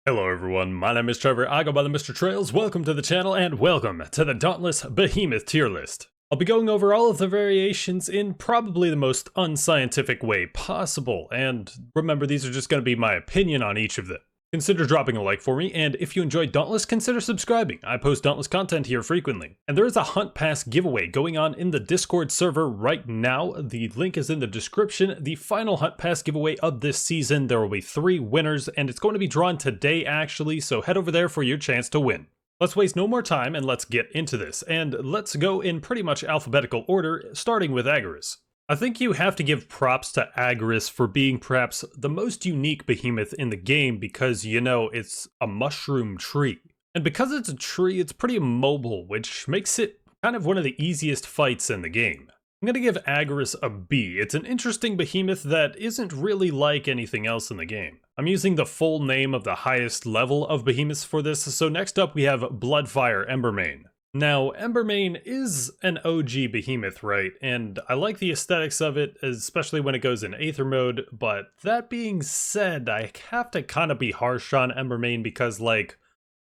Hello everyone, my name is Trevor, I go by the Mr. Trails, welcome to the channel and welcome to the Dauntless Behemoth tier list. I'll be going over all of the variations in probably the most unscientific way possible, and remember these are just going to be my opinion on each of them. Consider dropping a like for me, and if you enjoyed Dauntless, consider subscribing. I post Dauntless content here frequently. And there is a Hunt Pass giveaway going on in the Discord server right now. The link is in the description. The final Hunt Pass giveaway of this season. There will be 3 winners, and it's going to be drawn today actually, so head over there for your chance to win. Let's waste no more time and let's get into this, and let's go in pretty much alphabetical order, starting with Agarus. I think you have to give props to Agarus for being perhaps the most unique behemoth in the game because, you know, it's a mushroom tree. And because it's a tree, it's pretty mobile, which makes it kind of one of the easiest fights in the game. I'm gonna give Agarus a B. It's an interesting behemoth that isn't really like anything else in the game. I'm using the full name of the highest level of behemoths for this, so next up we have Bloodfire Embermane. Now, Embermane is an OG behemoth, right? And I like the aesthetics of it, especially when it goes in Aether mode, but that being said, I have to kind of be harsh on Embermane because, like,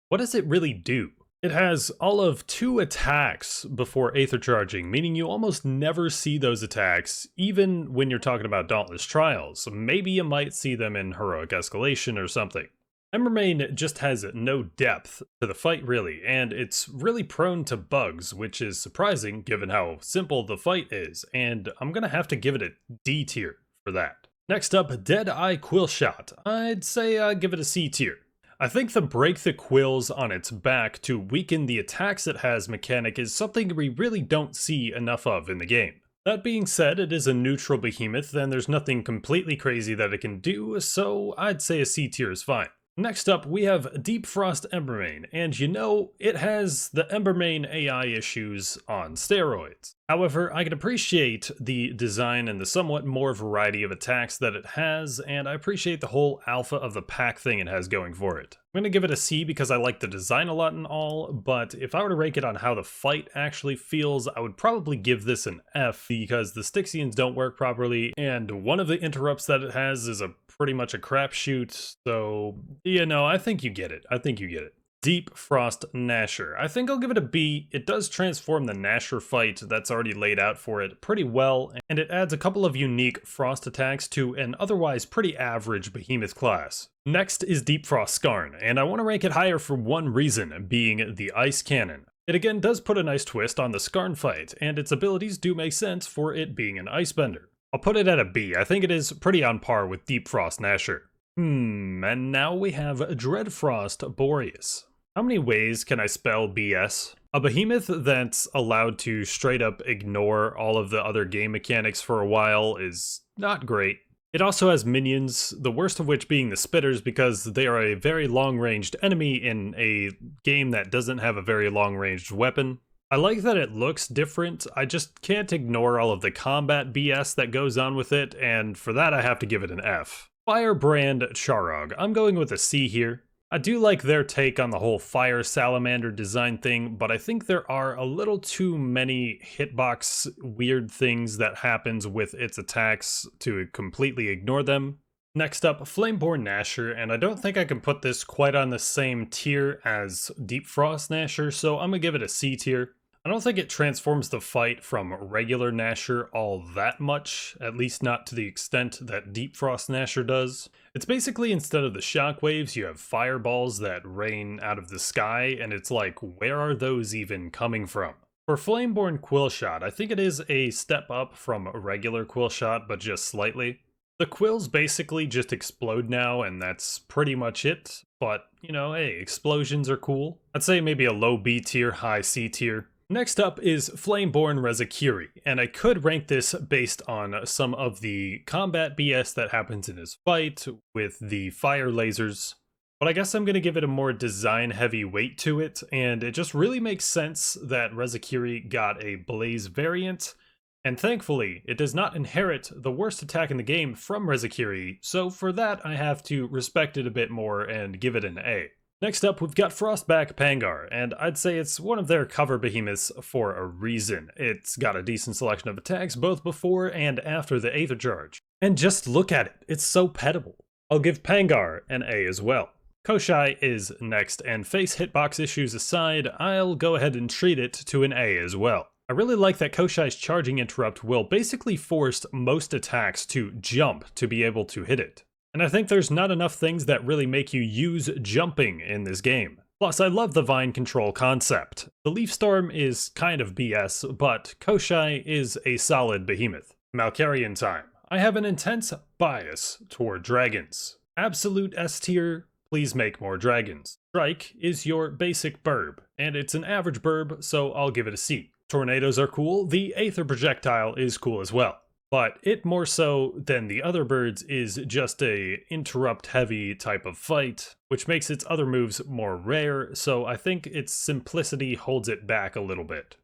what does it really do? It has all of 2 attacks before Aether charging, meaning you almost never see those attacks, even when you're talking about Dauntless Trials. Maybe you might see them in Heroic Escalation or something. Embermane just has no depth to the fight really, and it's really prone to bugs, which is surprising given how simple the fight is, and I'm gonna have to give it a D tier for that. Next up, Deadeye Quillshot. I'd say give it a C tier. I think the break the quills on its back to weaken the attacks it has mechanic is something we really don't see enough of in the game. That being said, it is a neutral behemoth, and there's nothing completely crazy that it can do, so I'd say a C tier is fine. Next up, we have Deep Frost Embermane, and you know, it has the Embermane AI issues on steroids. However, I can appreciate the design and the somewhat more variety of attacks that it has, and I appreciate the whole alpha of the pack thing it has going for it. I'm gonna give it a C because I like the design a lot and all, but if I were to rank it on how the fight actually feels, I would probably give this an F because the Styxians don't work properly, and one of the interrupts that it has is pretty much a crapshoot, so, you know, I think you get it. Deep Frost Gnasher. I think I'll give it a B. It does transform the Gnasher fight that's already laid out for it pretty well, and it adds a couple of unique frost attacks to an otherwise pretty average behemoth class. Next is Deep Frost Skarn, and I want to rank it higher for one reason, being the Ice Cannon. It again does put a nice twist on the Skarn fight, and its abilities do make sense for it being an Icebender. I'll put it at a B. I think it is pretty on par with Deep Frost Gnasher. And now we have Dreadfrost Boreas. How many ways can I spell BS? A behemoth that's allowed to straight up ignore all of the other game mechanics for a while is not great. It also has minions, the worst of which being the Spitters because they are a very long-ranged enemy in a game that doesn't have a very long-ranged weapon. I like that it looks different, I just can't ignore all of the combat BS that goes on with it, and for that I have to give it an F. Firebrand Charog. I'm going with a C here. I do like their take on the whole fire salamander design thing, but I think there are a little too many hitbox weird things that happens with its attacks to completely ignore them. Next up, Flameborn Gnasher, and I don't think I can put this quite on the same tier as Deep Frost Gnasher, so I'm gonna give it a C tier. I don't think it transforms the fight from regular Gnasher all that much, at least not to the extent that Deep Frost Gnasher does. It's basically instead of the shockwaves, you have fireballs that rain out of the sky, and it's like, where are those even coming from? For Flameborn Quillshot, I think it is a step up from a regular Quillshot, but just slightly. The quills basically just explode now, and that's pretty much it, but, you know, hey, explosions are cool. I'd say maybe a low B tier, high C tier. Next up is Flameborn Rezakiri, and I could rank this based on some of the combat BS that happens in his fight with the fire lasers, but I guess I'm going to give it a more design-heavy weight to it, and it just really makes sense that Rezakiri got a Blaze variant, and thankfully, it does not inherit the worst attack in the game from Rezakiri, so for that I have to respect it a bit more and give it an A. Next up, we've got Frostback Pangar, and I'd say it's one of their cover behemoths for a reason. It's got a decent selection of attacks both before and after the Aether Charge. And just look at it, it's so pettable. I'll give Pangar an A as well. Koshai is next, and face hitbox issues aside, I'll go ahead and treat it to an A as well. I really like that Koshai's charging interrupt will basically force most attacks to jump to be able to hit it. And I think there's not enough things that really make you use jumping in this game. Plus, I love the vine control concept. The Leaf Storm is kind of BS, but Koshai is a solid behemoth. Malkarian time. I have an intense bias toward dragons. Absolute S tier, please make more dragons. Strike is your basic burb, and it's an average burb, so I'll give it a C. Tornadoes are cool, the Aether projectile is cool as well. But it more so than the other birds is just a interrupt heavy type of fight, which makes its other moves more rare, so I think its simplicity holds it back a little bit.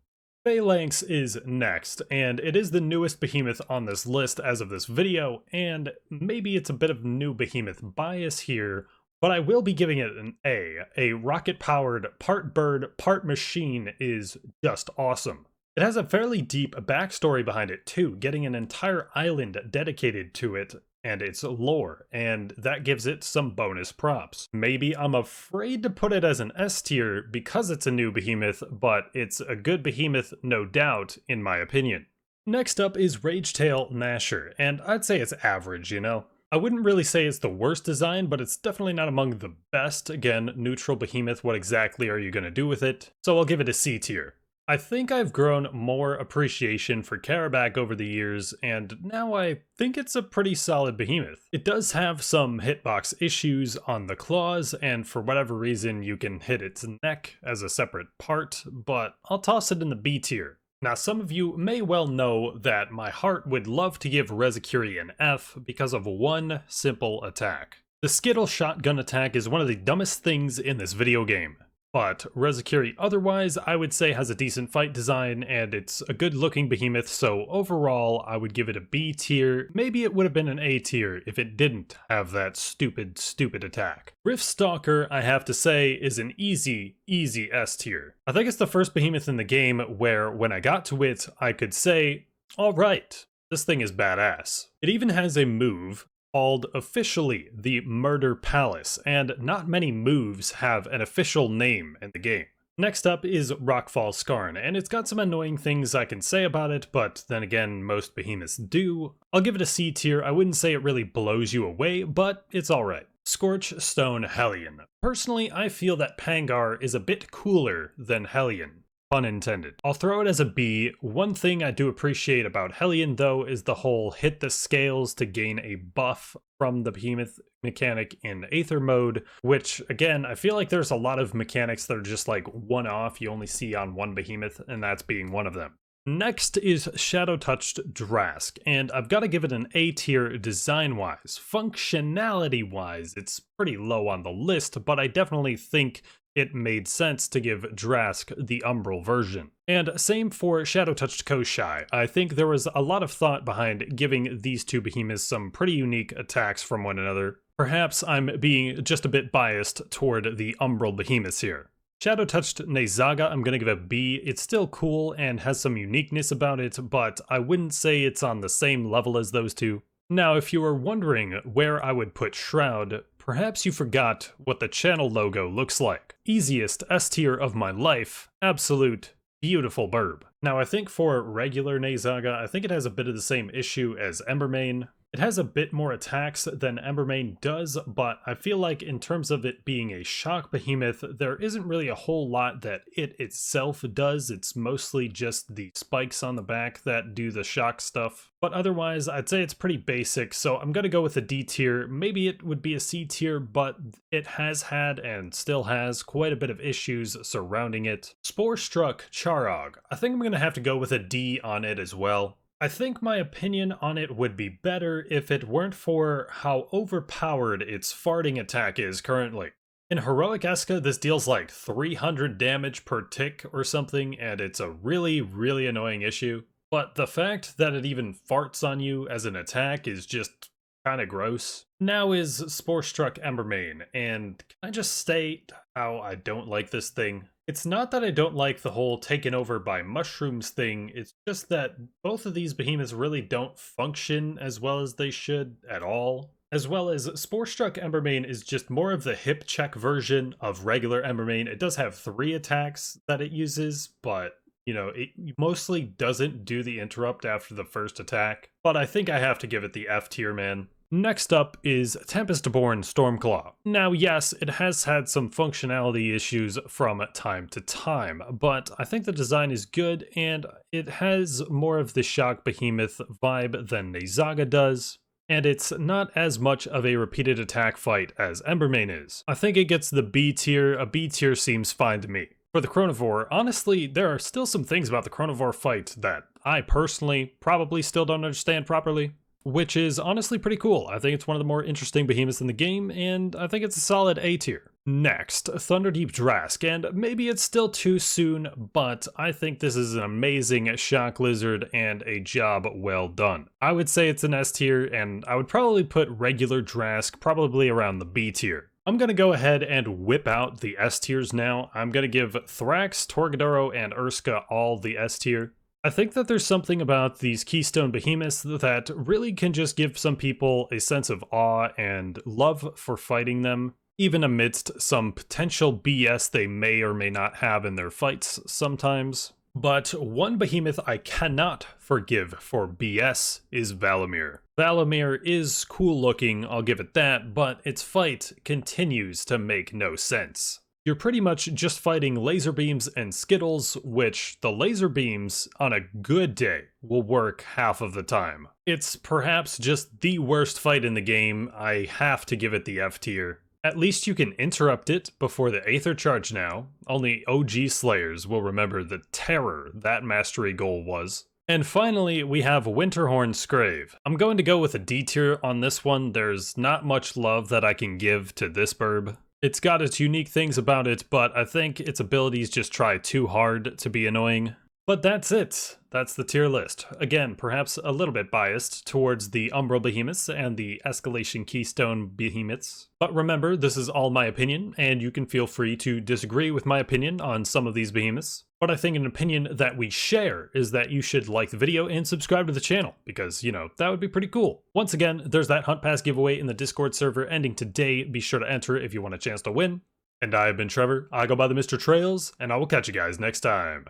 Phalanx is next, and it is the newest behemoth on this list as of this video, and maybe it's a bit of new behemoth bias here, but I will be giving it an A. A rocket-powered, part bird, part machine is just awesome. It has a fairly deep backstory behind it too, getting an entire island dedicated to it and its lore, and that gives it some bonus props. Maybe I'm afraid to put it as an S tier because it's a new behemoth, but it's a good behemoth no doubt, in my opinion. Next up is Ragetail Gnasher, and I'd say it's average, you know? I wouldn't really say it's the worst design, but it's definitely not among the best. Again, neutral behemoth, what exactly are you gonna do with it? So I'll give it a C tier. I think I've grown more appreciation for Karabak over the years, and now I think it's a pretty solid behemoth. It does have some hitbox issues on the claws, and for whatever reason you can hit its neck as a separate part, but I'll toss it in the B tier. Now some of you may well know that my heart would love to give Rezakuri an F because of one simple attack. The Skittle shotgun attack is one of the dumbest things in this video game. But Rezakuri otherwise, I would say has a decent fight design, and it's a good looking behemoth, so overall I would give it a B tier. Maybe it would have been an A tier if it didn't have that stupid attack. Riftstalker, I have to say, is an easy S tier. I think it's the first behemoth in the game where when I got to it, I could say, alright, this thing is badass. It even has a move called officially the Murder Palace, and not many moves have an official name in the game. Next up is Rockfall Skarn, and it's got some annoying things I can say about it, but then again, most behemoths do. I'll give it a C tier. I wouldn't say it really blows you away, but it's alright. Scorchstone Hellion. Personally, I feel that Pangar is a bit cooler than Hellion. Pun intended. I'll throw it as a B. One thing I do appreciate about Hellion though is the whole hit the scales to gain a buff from the behemoth mechanic in Aether mode, which again, I feel like there's a lot of mechanics that are just like one-off you only see on one behemoth, and that's being one of them. Next is Shadow Touched Drask, and I've got to give it an A tier design-wise. Functionality-wise, it's pretty low on the list, but I definitely think it made sense to give Drask the Umbral version. And same for Shadow Touched Koshai. I think there was a lot of thought behind giving these two behemoths some pretty unique attacks from one another. Perhaps I'm being just a bit biased toward the Umbral behemoths here. Shadow Touched Nezaga, I'm gonna give a B. It's still cool and has some uniqueness about it, but I wouldn't say it's on the same level as those two. Now, if you were wondering where I would put Shroud, perhaps you forgot what the channel logo looks like. Easiest S tier of my life, absolute beautiful burb. Now, I think for regular Nezaga, I think it has a bit of the same issue as Embermane. It has a bit more attacks than Embermane does, but I feel like in terms of it being a shock behemoth, there isn't really a whole lot that it itself does. It's mostly just the spikes on the back that do the shock stuff. But otherwise, I'd say it's pretty basic, so I'm gonna go with a D tier. Maybe it would be a C tier, but it has had and still has quite a bit of issues surrounding it. Spore Struck Charog. I think I'm gonna have to go with a D on it as well. I think my opinion on it would be better if it weren't for how overpowered its farting attack is currently. In Heroic Eska, this deals like 300 damage per tick or something, and it's a really annoying issue. But the fact that it even farts on you as an attack is just kinda gross. Now is Spore Struck Embermane, and can I just state how I don't like this thing? It's not that I don't like the whole taken over by mushrooms thing, it's just that both of these behemoths really don't function as well as they should at all. as well as Sporestruck Embermane is just more of the hip check version of regular Embermane. It does have 3 attacks that it uses, but you know, it mostly doesn't do the interrupt after the first attack. But I think I have to give it the F tier, man. Next up is Tempest-Born Stormclaw. Now, yes, it has had some functionality issues from time to time, but I think the design is good, and it has more of the Shock Behemoth vibe than Nezaga does, and it's not as much of a repeated attack fight as Embermane is. I think it gets the B tier. A B tier seems fine to me. For the Chronivore, honestly, there are still some things about the Chronivore fight that I personally probably still don't understand properly, which is honestly pretty cool. I think it's one of the more interesting behemoths in the game, and I think it's a solid A tier. Next, Thunderdeep Drask, and maybe it's still too soon, but I think this is an amazing shock lizard and a job well done. I would say it's an S tier, and I would probably put regular Drask probably around the B tier. I'm gonna go ahead and whip out the S tiers now. I'm gonna give Thrax, Torgadoro, and Urska all the S tier. I think that there's something about these Keystone Behemoths that really can just give some people a sense of awe and love for fighting them, even amidst some potential BS they may or may not have in their fights sometimes. But one behemoth I cannot forgive for BS is Valamir. Valamir is cool looking, I'll give it that, but its fight continues to make no sense. You're pretty much just fighting laser beams and skittles, which the laser beams, on a good day, will work half of the time. It's perhaps just the worst fight in the game. I have to give it the F tier. At least you can interrupt it before the Aether Charge now. Only OG Slayers will remember the terror that mastery goal was. And finally, we have Winterhorn Scrave. I'm going to go with a D tier on this one. There's not much love that I can give to this burb. It's got its unique things about it, but I think its abilities just try too hard to be annoying. But that's it. That's the tier list. Again, perhaps a little bit biased towards the Umbral Behemoths and the Escalation Keystone Behemoths. But remember, this is all my opinion, and you can feel free to disagree with my opinion on some of these behemoths. But I think an opinion that we share is that you should like the video and subscribe to the channel, because, you know, that would be pretty cool. Once again, there's that Hunt Pass giveaway in the Discord server ending today. Be sure to enter if you want a chance to win. And I have been Trevor, I go by the Mr. Trails, and I will catch you guys next time.